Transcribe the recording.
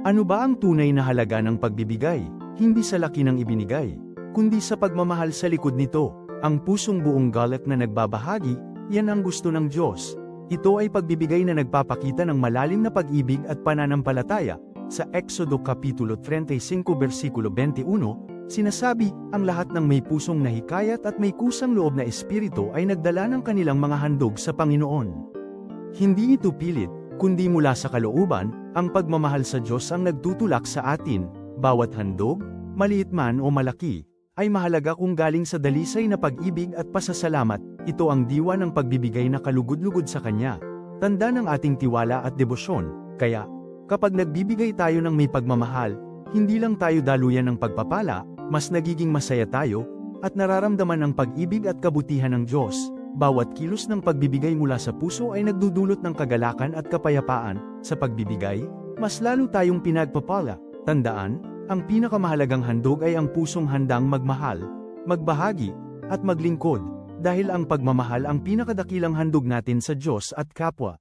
Ano ba ang tunay na halaga ng pagbibigay? Hindi sa laki ng ibinigay, kundi sa pagmamahal sa likod nito. Ang pusong buong galak na nagbabahagi, yan ang gusto ng Diyos. Ito ay pagbibigay na nagpapakita ng malalim na pag-ibig at pananampalataya. Sa Exodo Kapitulo 35 versikulo 21, sinasabi, ang lahat ng may pusong nahikayat at may kusang loob na espiritu ay nagdala ng kanilang mga handog sa Panginoon. Hindi ito pilit, kundi mula sa kalooban, ang pagmamahal sa Diyos ang nagtutulak sa atin. Bawat handog, maliit man o malaki, ay mahalaga kung galing sa dalisay na pag-ibig at pasasalamat. Ito ang diwa ng pagbibigay na kalugod-lugod sa Kanya. Tanda ng ating tiwala at debosyon. Kaya, kapag nagbibigay tayo ng may pagmamahal, hindi lang tayo daluyan ng pagpapala, mas nagiging masaya tayo, at nararamdaman ang pag-ibig at kabutihan ng Diyos. Bawat kilos ng pagbibigay mula sa puso ay nagdudulot ng kagalakan at kapayapaan. Sa pagbibigay, mas lalo tayong pinagpapala. Tandaan, ang pinakamahalagang handog ay ang pusong handang magmahal, magbahagi, at maglingkod, dahil ang pagmamahal ang pinakadakilang handog natin sa Diyos at kapwa.